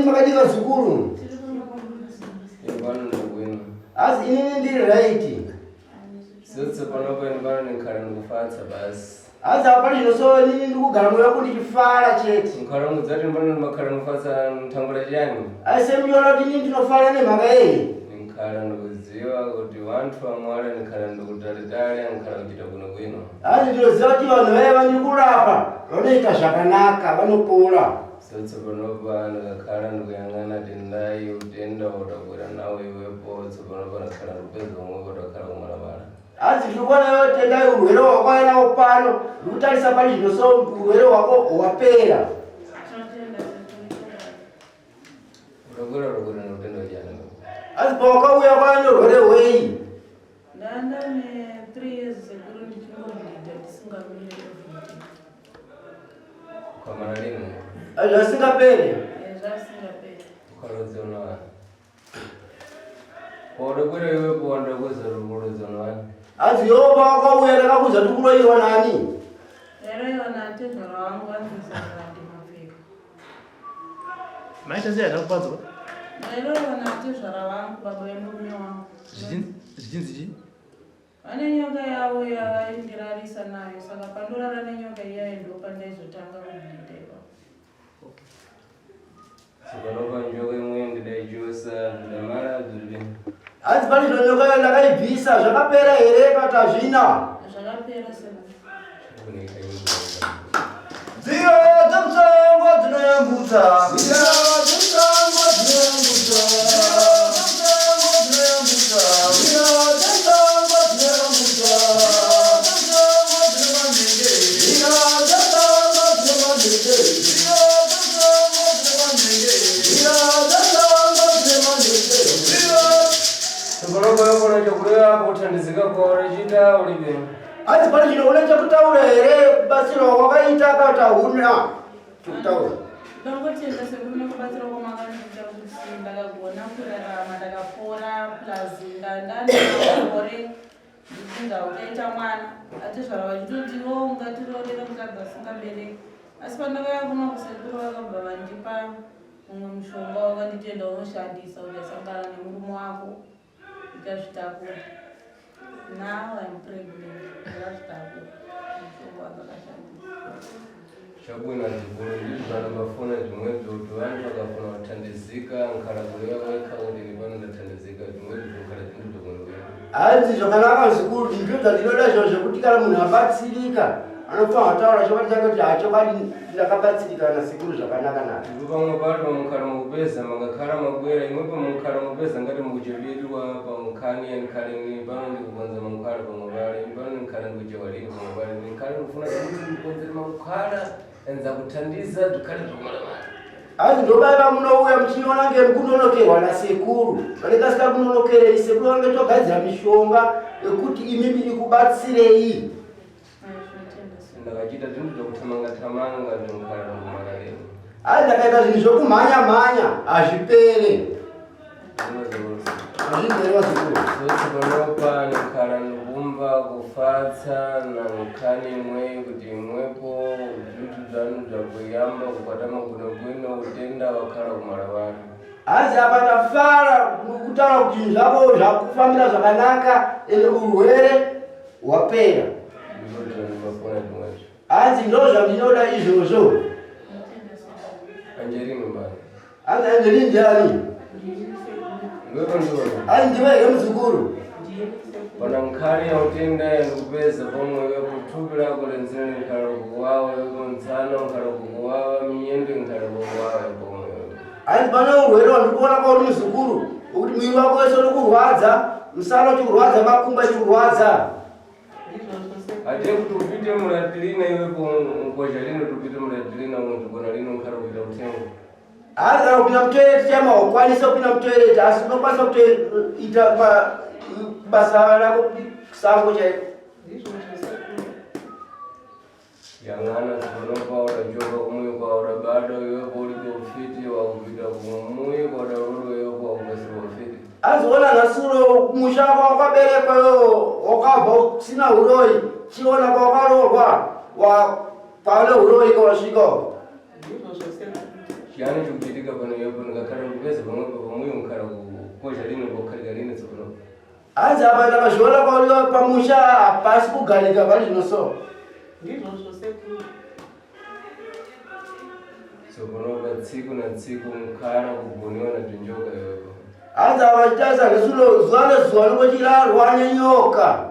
makadika zukuru. As inini ndiri right. Sotso panopo ndibana nikhala ndikufatsa basi. As apali noso nini ndikugara moyo kuti chifala chete. Nkhala mudzati mbona ndimakhala ndikufatsa ntangula chani. Asemyola kuti nini ndinofala nemhaka yeyi. Nkhala ndikudziwa kuti wanthu amwala nikhala ndikutalitali nkhala kuchita bwinobwino. As ndinoziwa kuti vanhu vaye vandikurapa vanoita zvakanaka vanopora. Sotso panopa ndikakhala ndikuyang'ana tendai utenda utakwera nawo iwepo tsopanopa ndakhala ndikupedza umwe utakhala kumalabala. Asi ndikubona yote tendai urwere wakwainawo pano ndikutarisa pali zvino so urwere wako wapera. Utakwera utakwera utenda chani. Asi pawakauya kwaine urwere hwei. Ndanda ne 3 years ago ndichingomboita ndisingamire covid. Kwamana lini? Zvasingapere. Zvasingapere. Ukalodzona wani. Wadakwera iwepo wandakweza rukulodzona wani. Asi yoba wakauya ndakakuza kuti kuroiwa nani? Eroiwa natezvara wangu andisanga ndimafika. Maita zai atakupadza. Eroiwa natezvara wangu baba vemurume wangu. Zvichinzi. Vane nyoka yavo yavaindirarisa nayo saka pandorara nenyoka iyayo ndopandaizotanga kudziiteva. Sipanopa njoka imwe ndidaichosa ndidamara dziri. Asi pali zvonyoka yo ndakaibvisa zvakapera here kana kuti hazvina? Zvakapera sena. Kunika nyika. Dziro dzomusango dzinoyambutsa. Dziro dzomusango dzinoyambutsa. Asi pali zvino une chekutaura here basi rawakaita kana kuti hauna chekutaura? Ndangotenda sekune kubatsira kwamakandiita kuti ndakagona kurarama ndakapora plus ndandanemakore ndichinga ukaita mwana atizvara vachitotiwo ungatirorera mukadzi asingabereki asi pandakauya kuno kusekuru vakabva vandipa mumwe mushonga wakanditenda unoshandisa ukasangana nemurume wako ikazvitakura. Now I'm pregnant. Ndakazvitakura mushonga wakakashandisa. Shabwina zvikuru ndizvana bafuna zvimwe kuti vantu vakafuna kutandizika nkhala kuleya weka kuti ndipano ndatandizika zvimwe zvokhala zvindotokwera. Hanzi zvakanaka zvikuru ndizvo ndinoda izvo zvekuti kana munhu abatsirika anofanira kutaura chokwadi chake kuti hachokwadi ndakabatsirika nasekuru zvakanaka naka. Pamwe pacho mukhala mukupeza makakhala mabwera imwepo mukhala mupeza ngati mukuchepedwa pamukhani nkhaleni pano ndikukonza mukhala pamwe pale pano nkhala ndikuchewalini pamwe pale nkhala ndikufuna kuti ndikonzere mukhala enza kuthandiza tikhale zvomalamala. Hanzi ndobaiva munouya muchiniona ngemukunonokerwa nasekuru vanekasika kunonokerei sekuru vange togadzira mishonga yekuti imimi ikubatsirei. Ndakachita zvinhu zvokuthamanga-thamanga zvomukhala ndikumakaleni. Hanzi ndakaita zvinhu zvokumhanya-mhanya hazvipere. Hazvipere vazukuru. Sosipanopa ndikhala ndikumva kufatsa nankhani imwe kuti imwepo zvithu zvanu zvakuyamba kukwata mabwinobwino utenda wakhala kumalabala. Hanzi apa ndafara kutaura kuti zvinhu zvako zvakufambira zvakanaka ende urwere hwapera. Ndizvo ndinofuna zvimwezvo. Hanzi ndozvandinoda izvozvo. Angelini mbani. Hanzi Angelini ndiani? Ndwepo ndiona. Hanzi ndiwe here muzukuru? Pana nkhani ya utenda ndikupeza pomwe wekuthupi lako lenzine nkhala kukuwawa wekuntsana nkhala kukuwawa miyendo nkhala kukuwawa pomwe. Hanzi pane urwere wandikuona kwauri muzukuru wekuti mwiri wako wese uri kurwadza, musana uchikurwadza, makumbo achikurwadza. Ate kuti upite mulatilina iwepo ngozha lino tupite mulatilina unzvigona lino nkhala kuita utengo. Hanzi kana kupinda mutoireti chama ukwanisa kupinda mutoireti asi unokwanisa kutoita basa rako sango chaiko. Yang'ana sipanopa utachoka kumuyi kwaura bado iwepo ulipo ufiti wakupita kumuyi kwada ruru iwepo wakupesika ufiti. Aziona nasuro mushaka wakaberekwa wakabva usina uroi chiona kwawakarorwa kwaune uroi kwawasvika. Chiani chikuchitika pano yopo ngakhala kupeza pamwepo pamweyo mkhala kukosha lino kokhalika lino tsopano. Anzi apa takazviona kwaliwa pamusha hapasi kugarika pali zvinoso. Ndizvozvo sekuru. Tsopano pa tsiku na tsiku mkhala kugoniwa na tinjoka yopo. Anzi apa chitasa ngesuno zuwa nezuwa nikochirarwa nenyoka.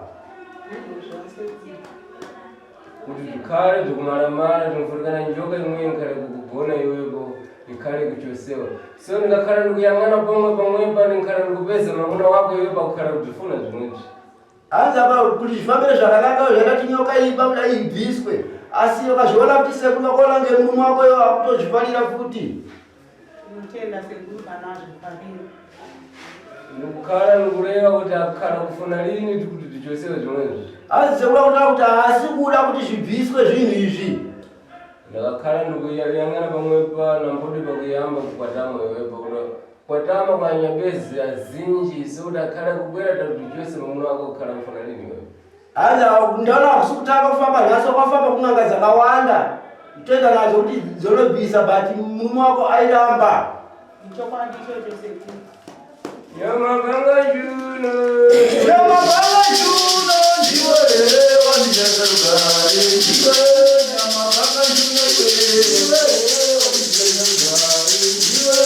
Kuti tikhale tikumalamala tinofurikana njoka imwe nkhale kukugona iwepo ikhale kuchosewa. So ndikakhala ndikuyang'ana pamwepa ndikhala ndikupeza mwamuna wako iwepa kukhala kutifuna zvimwechi. Anzi apa kuti zvifambire zvakanaka zvakati nyoka iba kuda ibviswe. Asi ukazviona kuti sekuru wakona ngemurume wako iwo akutozvifarira futi. Ndinotenda sekuru kana azvifarira. Ndikukhala ndikureva kuti akukhala kufuna lini kuti tichosewe zvimwezvi. Anzi sekuru kuti haasi kuda kuti zvibviswe zvinhu izvi. Ndakakhala ndikuyang'ana pamwepa nambodi pakuyamba kukwatama iwepa kwatama kwa nyambezi azinji sekuti akhala kubwera tatuti chose mwamuna wako kukhala kufuna lini iwepa. Anzi ndaona kusukutaka kufamba naso kwafamba kun'anga dzakawanda. Toenda nazo kuti dzonobvisa but murume wako airamba. Ndichokwadi ichocho sekuru. Nyamabanga juno ndiwe wandizazarugare ndiwe nyamabanga juno ndiwe wandizazarugare ndiwe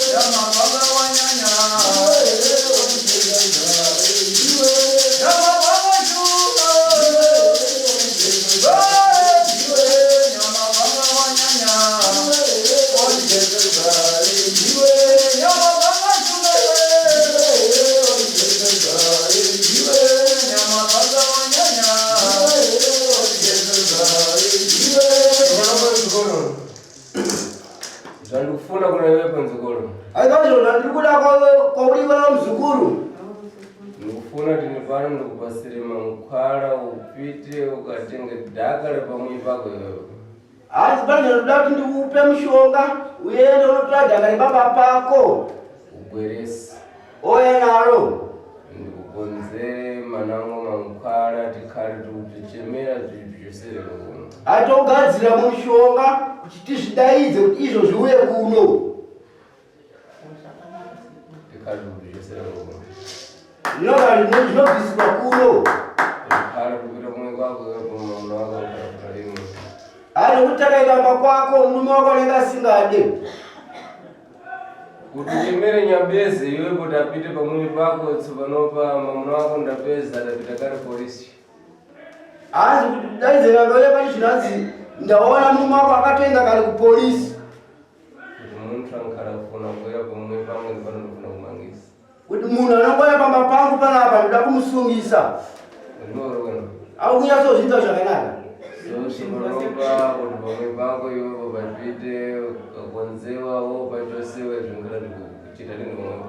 nyamabanga wanyanya Ndikufuna kuna iwepo mzukuru. Aikazvona ndirikuda kwauliwa mzukuru. Ndikufuna tinipano ndikupasire mankhwala upite ukatenge dhaka repamwe pako iwepo. Asi pane ndoda kuti ndikupe mushonga uende unotora dhaka repamba pako. Ugweresi. Oya nalo. Ndikukonzere manango mankhwala tikhale tikuchechemera zvichosere kuno. Atogadzira mushonga kuti tizvidaidze kuti izvo zviuye kuno. Tikhale tikuchesere kuno. Zvinobviswa kuno. Tikhale kupita kumwe kwako iwepo mwamuna wako ukhala lini. Ari kuti takaitamba kwako murume wako anenge asingade. Kuti chemere nyambezi iwepo tapite pamwe pako tsopanopa mwamuna wako ndapeza tapita kale polisi. Asi kuti daidze ngangauye pani zvinanzi ndaona murume wako akatoenda kale kupolisi. Kuti munthu ankhala kufuna kubwera pamwe pamwe ndipano ndikufuna kumangisa. Kuti munhu anongoya pamba pangu panapa ndoda kumusungisa. Ndinoona. Akunyatsodzidza zvakanaka. Sopanopa kuti pamwe pako iwepo papite ukakonzewawo pachosewe zvingada kuchita lingomwepo.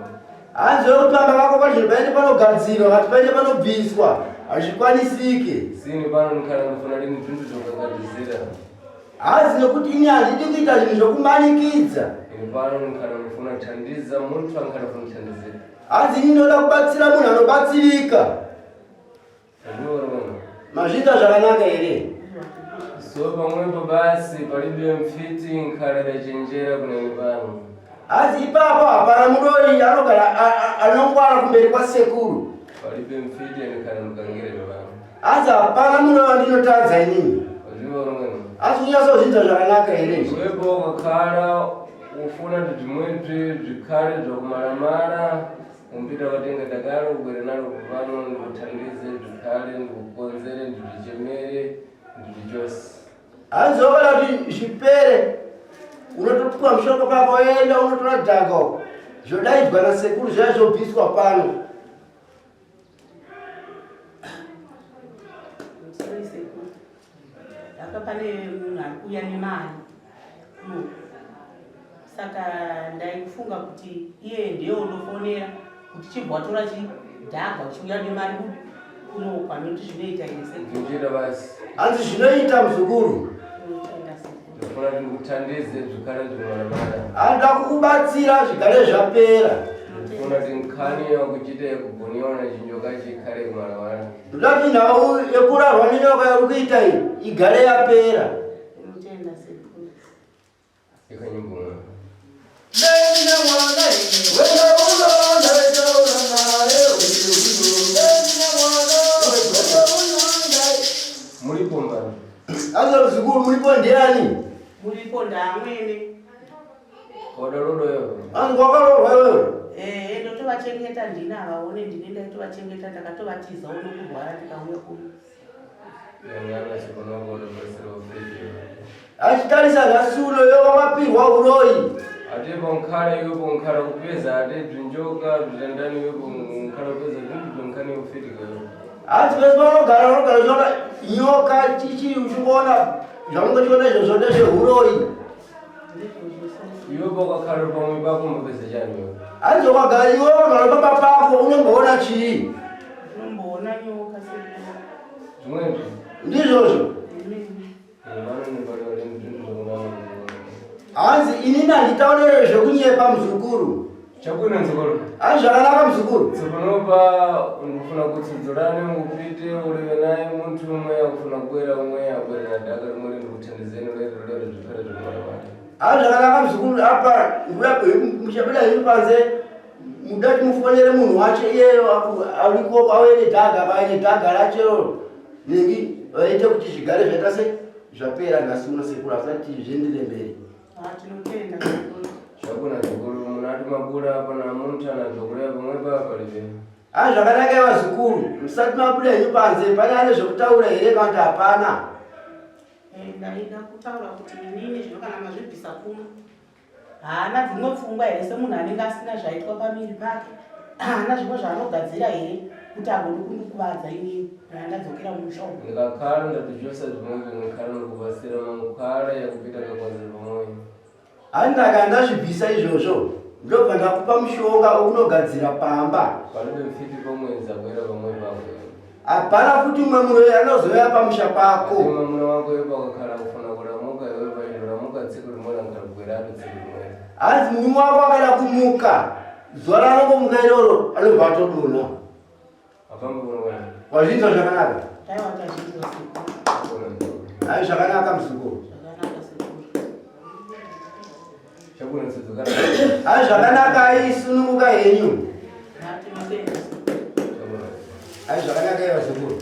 Hanzi kuti pamba pako pane zvinhu paine panogadzirwa kati paine panobviswa hazvikwanisike. Sini pano ndikhala ndifuna lini zvinhu zvakagadzizira. Hanzi nekuti ini handidi kuita zvinhu zvokumanikidza. Ini pano ndikhala ndifuna thandiza munthu ankhala funa kuthandizira. Hanzi ini ndoda kubatsira munhu anobatsirika. Ndinoona. Mazviita zvakanaka here? So pamwepo basi palibe mfiti nkhala dachenjera kuna pano. Hanzi ipapo hapana mudori anogara anongwara kumberi kwasekuru. Palibe mfiti ndikhala ndikangire pano. Hanzi hapana muno wandinotadza inini. Ndinoona. Hanzi kunyatsozviita zvakanaka here? Iwepo ukakhala ufuna kuti zvimwezvi zvikhale zvakumalamala umpita watenga dakalo ubwere nalo kupano ndikuthandize zvikhale ndikukonzere ndizvichemere ndizvichose. Hanzi wakada kuti zvipere unotopuwa mushonga pako oenda unotora dhaka zvodaidzwa nasekuru zvaya zvobviswa pano. Hapa pane munhu ari kuuya nemari. Saka ndaifunga kuti iye ndiye unofonera kuti chibva watora chidhaka uchiuya nemari kuno kwanoti zvinoita ine sekuru. Ndinochita basi. Hanzi zvinoita muzukuru. Ndofuna ndikuthandize zvikhale zvinomalamala. Handa kukubatsira zvigare zvapera. Ndofuna kuti nkhani yakuchite kugonera uniona chinjoka chikale kumalawala Ndati nawo yekurarwa nenyoka yarikuita iyi igare yapera. Tinotenda sekuru. ikanyimbo mulipo mbali Aza mzukuru mulipo ndiani? Mulipo ndamwene. kodalodo yo Angwakarorwa wewe. Ndotovachengeta ndina avaone ndinenda tovachengeta ndakatovatiza ono kurwara ndikauya kuno. yangana sikonokodo basiro ofiki Achitarisa ngasuno yowapirwa uroyi. ate bonkhala yo bonkhala kupeza ate dzinjoka dzendani yo bonkhala kupeza dzindu bonkani ofitika yo Asi pesi vanogara zvona nyoka chichi uchikuona zvamunge chiona izvo zvondezve uroyi. yo bokakhala pamwe pako mupeza chani yo Asi wakagara iwe wakagara pamba pako unomboona chii? Unomboona nyoka sekuru. zvimweni Ndizvozvo. Hanzi inini handitaurire zvekunyepa muzukuru. chakwina nzikolo Hanzi zvakanaka muzukuru. tsopanopa ndikufuna kuti dzorane upite ulive naye muntu umwe akufuna kubwera umwe abwere nadhaka rimwe ndikuthandizeni lero zvipere zvinomarabata Hanzi zvakanaka muzukuru apa muchabuda iri panze mudati mufonere munhu wacho iyeyo ariko auye nedhaga apa nedhaga racho nemi vaite kuti zvigare zvaita se zvapera nhasi uno sekuru asati zviendere mberi. Tinotenda sekuru. zvakuna zvikuru munhu ati mabura apa namuntu anazvokureva pamwe papalive Hanzi zvakanaka iva zukuru musati mabuda henyu panze pane ane zvekutaura here kana kuti hapana? Ndaida kutaura kuti inini zvinokana mazvibvisa kuno. Haana dzimwe pfungwa here semunhu anenge asina zvaitwa pamiri pake. Haana zvimwe zvaanogadzira here kuti agone kundikuvadza inini ndadzokera mumushauri. ndikakhala ndatichosa zvimwe ndikhala ndikuvasira mankwala yakupita kakwanzira pamwoyo Handaka ndazvibvisa izvozvo ndobva ndakupa mushonga unogadzira pamba. palibe mfiti pamwenzi abwera pamwe pako Hapana futi umwe munhu anozouya pamusha pako. mwamuna wako ipo akakhala kufuna kuramuka iwe painoramuka tsiku rimwe ankabwera ato tsiku rimwe Hanzi munyumi wako akaenda kumuka zuva ranongomuka iroro anobva atodonha. apambe kunoona Wazvinzwa zvakanaka? Taiwa tazvinzwa sekuru. Hai zvakanaka muzukuru. Zvakanaka sekuru. chakuna tsidzukana Hai zvakanaka isununguka henyu. Tinotenda sekuru. chakuna Hai zvakanaka iva zukuru.